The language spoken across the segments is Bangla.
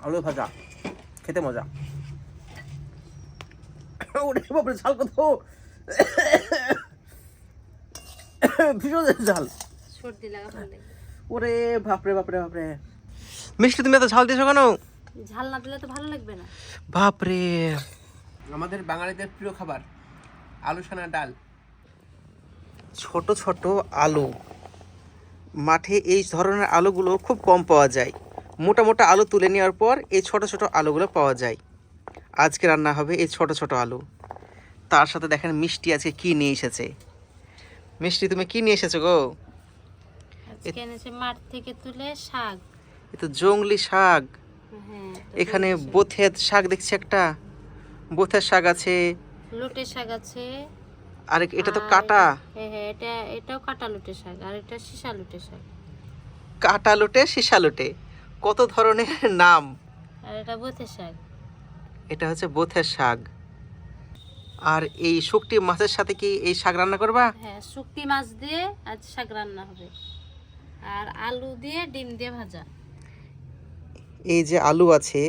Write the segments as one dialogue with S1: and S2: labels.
S1: আলু ভাজা খেতে মজা। ওরে বাপরে ঝাল কত, ভীষণ ঝাল,
S2: সর্দি লাগা ভালো লাগে।
S1: ওরে বাপরে বাপরে বাপরে। মিষ্টি তুমি এত ঝাল দিয়েছো কেন?
S2: ঝাল না দিলে তো ভালো লাগবে না।
S1: বাপরে। আমাদের বাঙালিদের প্রিয় খাবার আলু সানা ডাল। ছোট ছোট আলু, মাঠে এই ধরনের আলুগুলো খুব কম পাওয়া যায়। মোটা মোটা আলু তুলে নেওয়ার পর এই ছোট ছোট আলুগুলো পাওয়া যায়। আজকে রান্না হবে এই ছোট ছোট আলু। তার সাথে দেখেন মিষ্টি আজকে কি নিয়ে এসেছে। মিষ্টি তুমি কি নিয়ে এসেছো গো?
S2: আজকে এনেছে মাঠ থেকে তুলে শাক।
S1: এ তো জংলি শাক।
S2: হ্যাঁ,
S1: এখানে বোথের শাক দেখছি, একটা বোথের শাক আছে,
S2: লুটে শাক আছে।
S1: আর এটা তো কাটা।
S2: হ্যাঁ হ্যাঁ, এটাও কাটা লুটে শাক, আর এটা সীসা লুটে শাক।
S1: কাটা লুটে সীসা লুটে, কত ধরনের নাম।
S2: আর এটা বোথে শাক।
S1: এটা হচ্ছে বোথের শাক। আর এই শুকটি মাছের সাথে কি এই শাক রান্না করবা?
S2: হ্যাঁ, শুকটি মাছ দিয়ে আজ শাক রান্না হবে, আর আলু দিয়ে ডিম দিয়ে ভাজা।
S1: এই যে আলু আছে,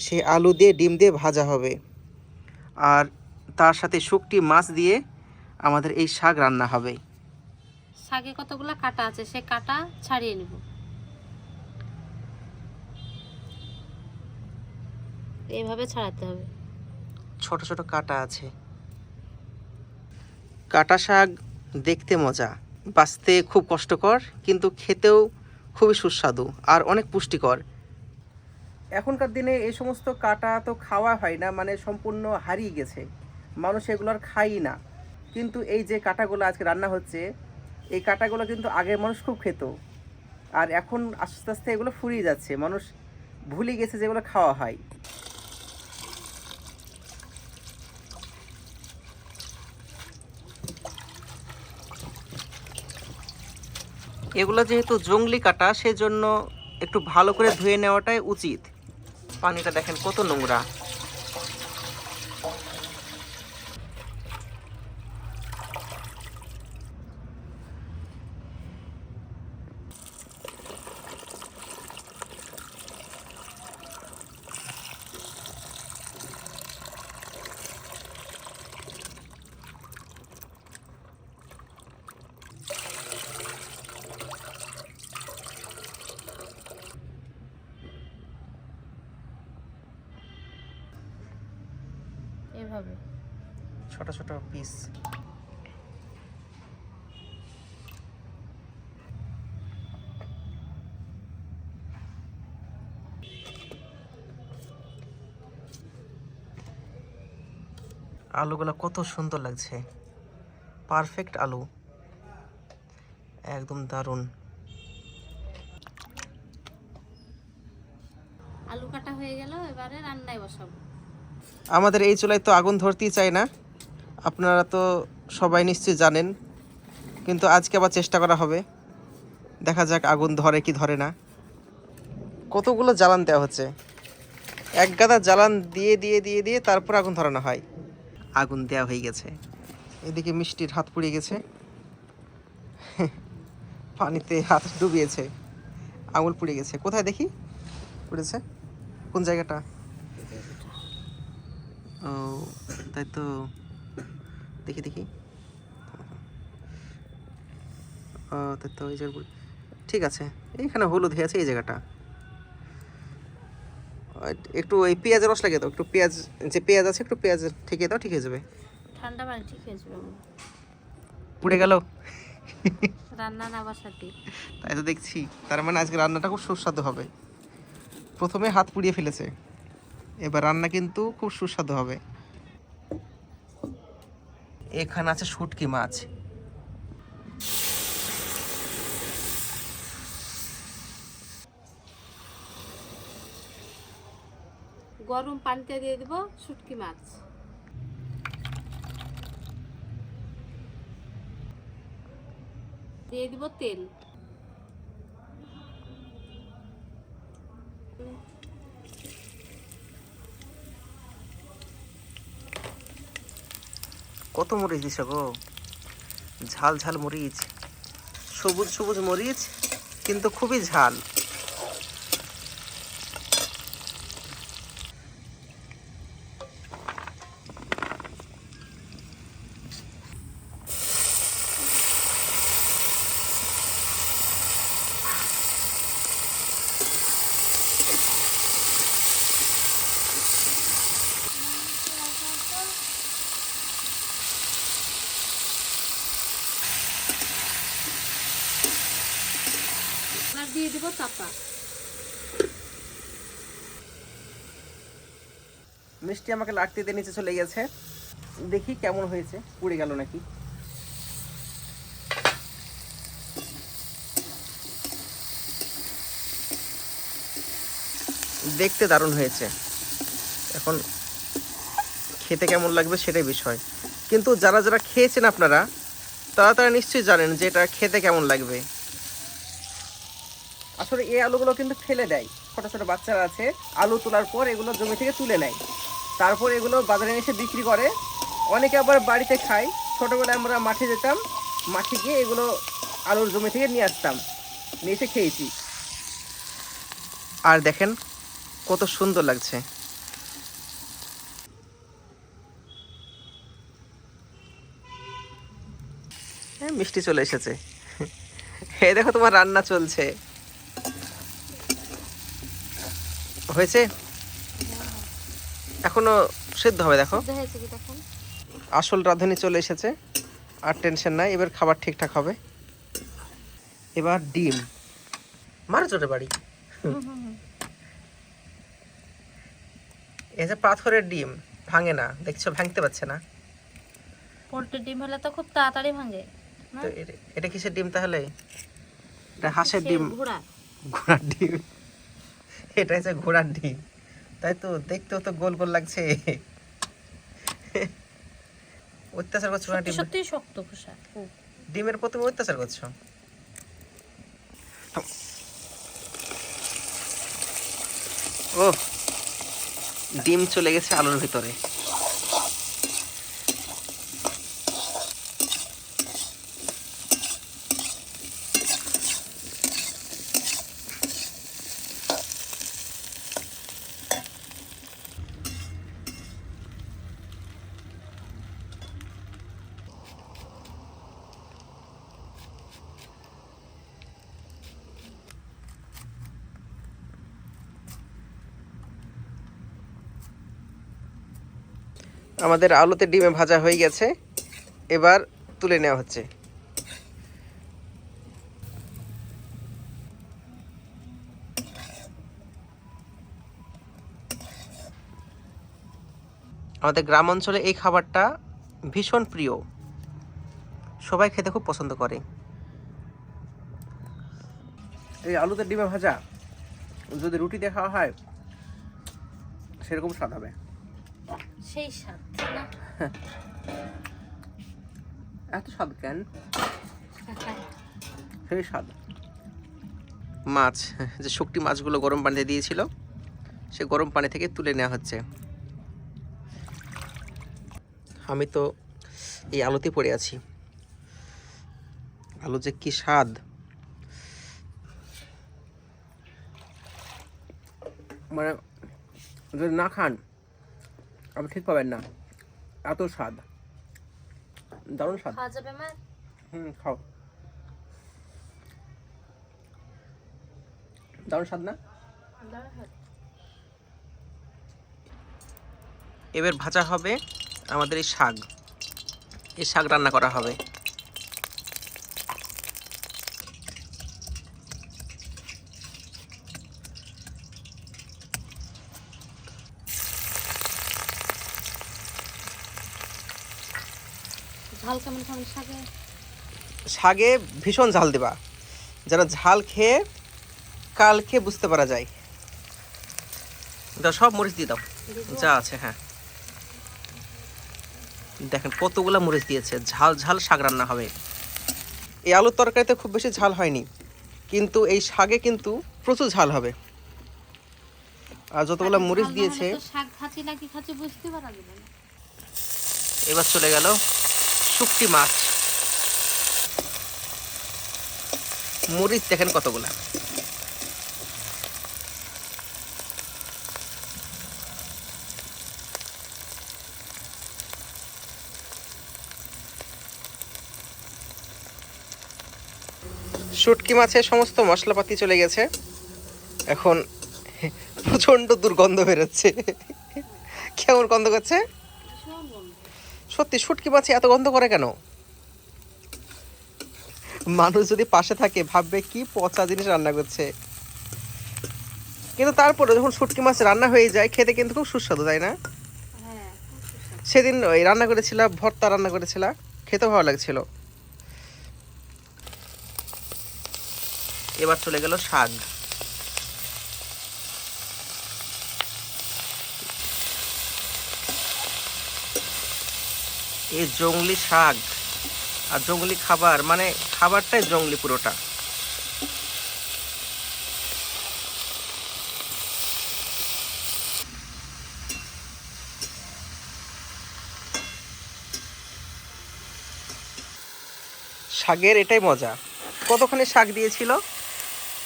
S1: সেই আলু দিয়ে ডিম দিয়ে ভাজা হবে, আর তার সাথে শুকটি মাছ দিয়ে আমাদের এই শাক রান্না হবে।
S2: শাকে কতগুলো কাটা আছে, সে কাটা ছাড়িয়ে নিব। এইভাবে ছাড়াতে হবে।
S1: ছোট ছোট কাটা আছে। কাটা শাক দেখতে মজা, বাছতে খুব কষ্টকর, কিন্তু খেতেও খুবই সুস্বাদু আর অনেক পুষ্টিকর। এখনকার দিনে এই সমস্ত কাটা তো খাওয়া হয় না, মানে সম্পূর্ণ হারিয়ে গেছে, মানুষ এগুলো আর খায়ই না। কিন্তু এই যে কাটাগুলো আজকে রান্না হচ্ছে, এই কাটাগুলো কিন্তু আগের মানুষ খুব খেত, আর এখন আস্তে আস্তে এগুলো ফুরিয়ে যাচ্ছে, মানুষ ভুলে গেছে যেগুলো খাওয়া হয়। এগুলো যেহেতু জংলি কাটা, সেজন্য একটু ভালো করে ধুয়ে নেওয়াটাই উচিত। পানিটা দেখেন কত নোংরা।
S2: এভাবে
S1: ছোট ছোট পিস। আলুগুলো কত সুন্দর লাগছে, পারফেক্ট আলু, একদম দারুণ।
S2: আলু কাটা হয়ে গেল, এবারে রান্নায় বসাবো।
S1: আমাদের এই চুলায় তো আগুন ধরতেই চায় না, আপনারা তো সবাই নিশ্চয়ই জানেন, কিন্তু আজকে আবার চেষ্টা করা হবে, দেখা যাক আগুন ধরে কি ধরে না। কতগুলো জ্বালান দেওয়া হচ্ছে, এক গাদা জ্বালান দিয়ে দিয়ে দিয়ে দিয়ে তারপর আগুন ধরানো হয়। আগুন দেওয়া হয়ে গেছে। এদিকে মিষ্টির হাত পুড়ে গেছে, পানিতে হাত ডুবিয়েছে, আঙুল পুড়ে গেছে। কোথায় দেখি পুড়েছে, কোন জায়গাটা? ও তাই তো, দেখি দেখি। ও তাই তো, এই জায়গা ঠিক আছে, এইখানে হলুদ হয়ে আছে এই জায়গাটা। একটু ওই পেঁয়াজের রস লাগিয়ে দাও, একটু পেঁয়াজ, যে পেঁয়াজ আছে একটু পেঁয়াজ ঠেকিয়ে দাও, ঠিক হয়ে যাবে।
S2: ঠান্ডা পানি ঠিক হয়ে যাবে।
S1: পুড়ে গেল
S2: রান্না না বসাতে।
S1: তাই তো দেখছি, তার মানে আজকে রান্নাটা খুব সুস্বাদু হবে। প্রথমে হাত পুড়িয়ে ফেলেছে, এবার রান্না কিন্তু খুব সুস্বাদু হবে। এখানে আছে শুটকি মাছ।
S2: গরম পানিতে দিয়ে দিব শুটকি মাছ, দিয়ে দিব তেল।
S1: কত মরিচ দিছ গো, ঝাল ঝাল মরিচ, সবুজ সবুজ মরিচ, কিন্তু খুবই ঝাল।
S2: দিয়ে দিব চাপা।
S1: মিষ্টি আমাকে লাগতে দিয়ে নিচে চলে গেছে, দেখি কেমন হয়েছে, পুড়ে গেল নাকি। দেখতে দারুণ হয়েছে, এখন খেতে কেমন লাগবে সেটাই বিষয়। কিন্তু যারা যারা খেয়েছেন আপনারা, তারা নিশ্চয়ই জানেন যে এটা খেতে কেমন লাগবে। আসলে এই আলুগুলো কিন্তু ফেলে দেয়, ছোট ছোট বাচ্চারা আছে, আলু তোলার পর এগুলো জমি থেকে তুলে নেয়, তারপর এগুলো বাজারে এসে বিক্রি করে। অনেকে আবার বাড়িতে খায়। ছোটোবেলায় আমরা মাঠে যেতাম, মাঠে গিয়ে এগুলো আলুর জমি থেকে নিয়ে আসতাম, নিয়ে এসে খেয়েছি। আর দেখেন কত সুন্দর লাগছে। মিষ্টি চলে এসেছে। এই দেখো তোমার রান্না চলছে, হয়েছে, এখনো সিদ্ধ হবে। দেখো আসল রাঁধুনি চলে এসেছে, আর টেনশন নাই, এবার খাবার ঠিকঠাক হবে। এবার ডিম মারো চোটে বাড়ি। এই যে পাথরের ডিম ভাঙে না, দেখছো ভাঙতে পারছে না।
S2: পোল্ট্রির ডিম হলে তো খুব তাড়াতাড়ি ভাঙে।
S1: তো এটা কিসের ডিম তাহলে? এটা হাঁসের ডিম, ঘোড়ার ডিম। এটা হচ্ছে ঘোড়ার ডিম, তাই তো দেখতেও তো গোল গোল লাগছে। অত্যাচার করছো না ডিম,
S2: সত্যি শক্ত খোসা।
S1: ডিমের প্রতি অত্যাচার করছো। ও ডিম চলে গেছে আলুর ভিতরে। আমাদের আলুতে ডিমে ভাজা হয়ে গেছে, এবার তুলে নেওয়া হচ্ছে। আমাদের গ্রাম অঞ্চলে এই খাবারটা ভীষণ প্রিয়, সবাই খেতে খুব পছন্দ করে। এই আলুতে ডিমে ভাজা যদি রুটি দিয়ে খাওয়া হয় সেরকম স্বাদ হবে।
S2: সেই স্বাদ না?
S1: এত স্বাদ কেন? সেই স্বাদ। মাছ, যে শুকটি মাছগুলো গরম পানিতে দিয়েছিল, সে গরম পানি থেকে তুলে নেওয়া হচ্ছে। আমি তো এই আলুতে পড়ে আছি, আলু যে কি স্বাদ। মানে যদি না খান আপনি ঠিক পাবেন না, এত স্বাদ, দারুণ স্বাদ।
S2: খাওয়া যাবে মা?
S1: খাও, দারুণ স্বাদ না? এবার ভাজা হবে আমাদের এই শাক, এই শাক রান্না করা হবে।
S2: ঝাল কেমন খাবেন শাকে?
S1: শাকে ভীষণ ঝাল দেবা, যারা ঝাল খেয়ে কাল খেয়ে বুঝতে পারা যায়। সব মরিচ দিয়ে দাও যা আছে। হ্যাঁ দেখেন কতগুলা মরিচ দিয়েছে, ঝাল ঝাল শাক রান্না হবে। এই আলুর তরকারিতে খুব বেশি ঝাল হয়নি, কিন্তু এই শাকে কিন্তু প্রচুর ঝাল হবে। আর যতগুলো মরিচ দিয়েছে,
S2: শাক খাচ্ছি নাকি খাচ্ছি বুঝতে পারা যাবে না।
S1: এবার চলে গেল শুকটি মাছ। মরিচ দেখেন কতগুলা। শুটকি মাছের সমস্ত মশলাপাতি চলে গেছে, এখন প্রচন্ড দুর্গন্ধ বেরোচ্ছে। কেমন গন্ধ করছে? সত্যি শুটকি মাছে এত গন্ধ করে কেন? মানুষ যদি পাশে থাকে ভাববে কি পচা জিনিস রান্না করছে, কিন্তু তারপরে যখন শুটকি মাছ রান্না হয়ে যায় খেতে কিন্তু খুব সুস্বাদু, তাই না?
S2: হ্যাঁ, খুব সুস্বাদু।
S1: সেদিন ওই রান্না করেছিলাম, ভর্তা রান্না করেছিলাম, খেতে ভালো লাগছিল। এবার চলে গেল শাক। এই জংলি শাক আর জংলি খাবার, মানে খাবারটাই জংলি পুরোটা। শাকের এটাই মজা, কতখানি শাক দিয়েছিল,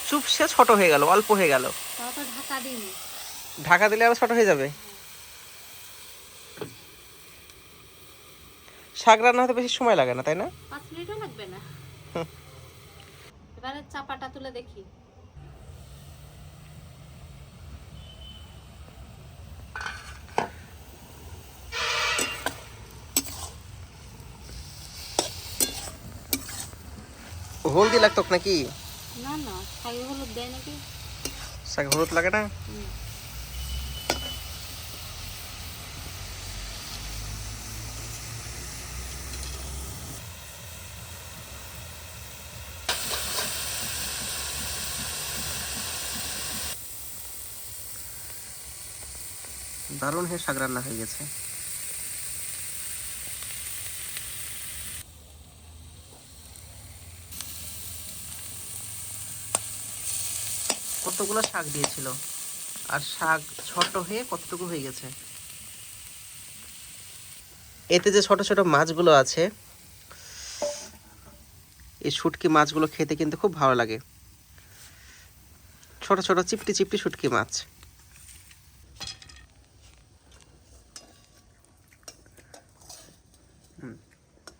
S1: চুপসে ছোট হয়ে গেল, অল্প হয়ে গেল।
S2: তাও তো ঢাকা দিইনি।
S1: ঢাকা দিলে আরো ছোট হয়ে যাবে। শাক রান্না হতে বেশি সময় লাগে না, তাই না?
S2: 5 মিনিটও লাগবে না। এবারে চাপাটা তুলে দেখি।
S1: হলদি লাগতো নাকি?
S2: না না, শাকে হলুদ দেয় নাকি?
S1: শাকে হলুদ লাগে না?
S2: হুম।
S1: দারুণ হয়ে শাক রান্না হয়ে গেছে। কতগুলো শাক দিয়েছিল, আর শাক ছোট হয়ে কতটুকু হয়ে গেছে। এতে যে ছোট ছোট মাছগুলো আছে, এই শুটকি মাছগুলো খেতে কিন্তু খুব ভালো লাগে। ছোট ছোট চিপটি চিপটি শুটকি মাছ।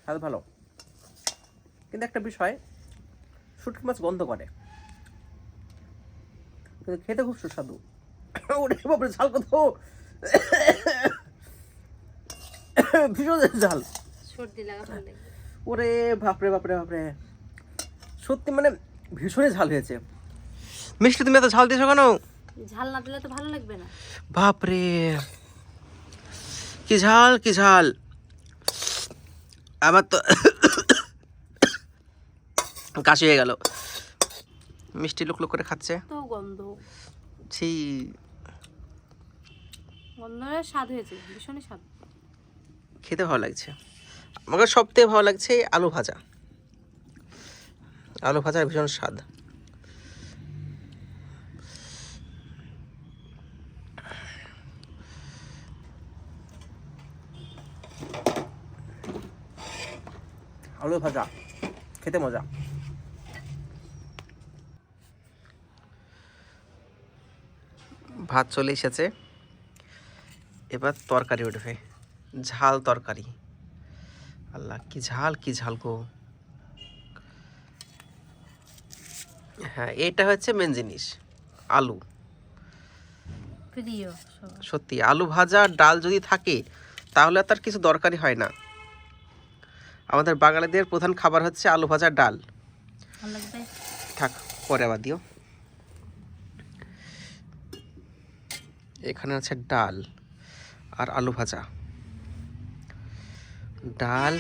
S1: স্বাদ ভালো, কিন্তু একটা বিষয়, শুটকি মাছ গন্ধ করে, কিন্তু খেতে খুব সুস্বাদু। ওরে বাপরে, ঝাল কত! ভীষণ ঝাল।
S2: সর্দি লাগা ফেলে।
S1: ওরে বাপরে বাপরে বাপরে, সত্যি মানে ভীষণই ঝাল হয়েছে। মিষ্টি, তুমি এত ঝাল দিয়েছো কেন?
S2: ঝাল না দিলে তো ভালো লাগবে না।
S1: বাপরে, কি ঝাল কি ঝাল! আমার তো কাশি হয়ে গেল। মিষ্টি লুক লুক করে খাচ্ছে।
S2: তো গন্ধ,
S1: সেই
S2: গন্ধের স্বাদ হয়েছে, ভীষণই স্বাদ।
S1: খেতে ভালো লাগছে। আমাকে সবথেকে ভালো লাগছে আলু ভাজা। আলু ভাজার ভীষণ স্বাদ। আলু ভাজা খেতে মজা। ভাত চলে এসেছে, এবার তরকারি উঠবে। ঝাল তরকারি। আল্লাহ, কি ঝাল কি ঝাল গো! হ্যাঁ, এটা হচ্ছে মেন জিনিস, আলু।
S2: প্রিয় সবার।
S1: সত্যি আলু ভাজা আর ডাল যদি থাকে তাহলে আর তার কিছু দরকারই হয় না। আমাদের বাঙালিদের প্রধান খাবার হচ্ছে আলু ভাজা ডাল।
S2: ভালো লাগবে।
S1: থাক, পরে আবার দিও। এখানে আছে ডাল আর আলু ভাজা। ডাল,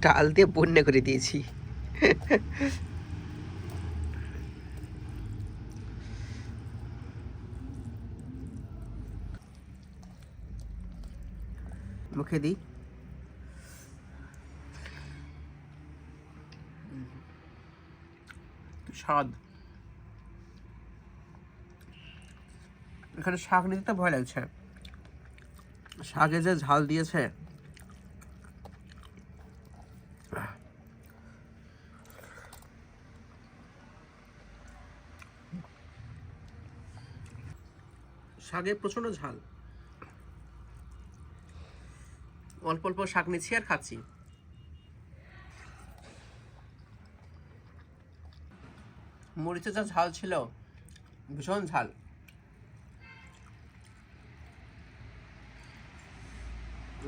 S1: ডাল দিয়ে বন্যা করে দিয়েছি। মুখে দিই। স্বাদ। এখানে শাক নিতে তো ভয় লাগছে, শাকে যে ঝাল দিয়েছে। শাকে প্রচন্ড ঝাল। অল্প অল্প শাক নিচ্ছি আর খাচ্ছি। মরিচে যা ঝাল ছিল, ভীষণ ঝাল।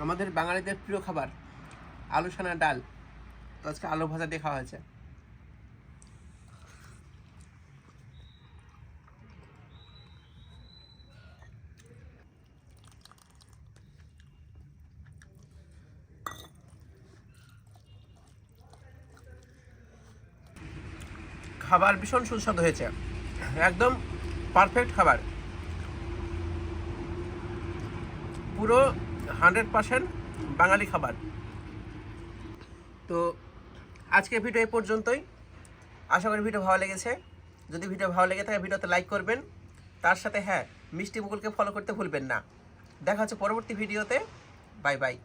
S1: আমাদের বাঙালিদের প্রিয় খাবার আলু সানা ডাল, তো আজকে আলু ভাজা দিয়ে খাওয়া হয়েছে। খাবার ভীষণ সুস্বাদু হয়েছে, একদম পারফেক্ট খাবার, পুরো 100% বাঙালি খাবার। তো আজকের ভিডিও এই পর্যন্তই। আশা করি ভিডিও ভালো লেগেছে। যদি ভিডিও ভালো লেগে থাকে ভিডিওতে লাইক করবেন, তার সাথে হ্যাঁ মিষ্টি মুকুলকে ফলো করতে ভুলবেন না। দেখা হচ্ছে পরবর্তী ভিডিওতে। Bye bye.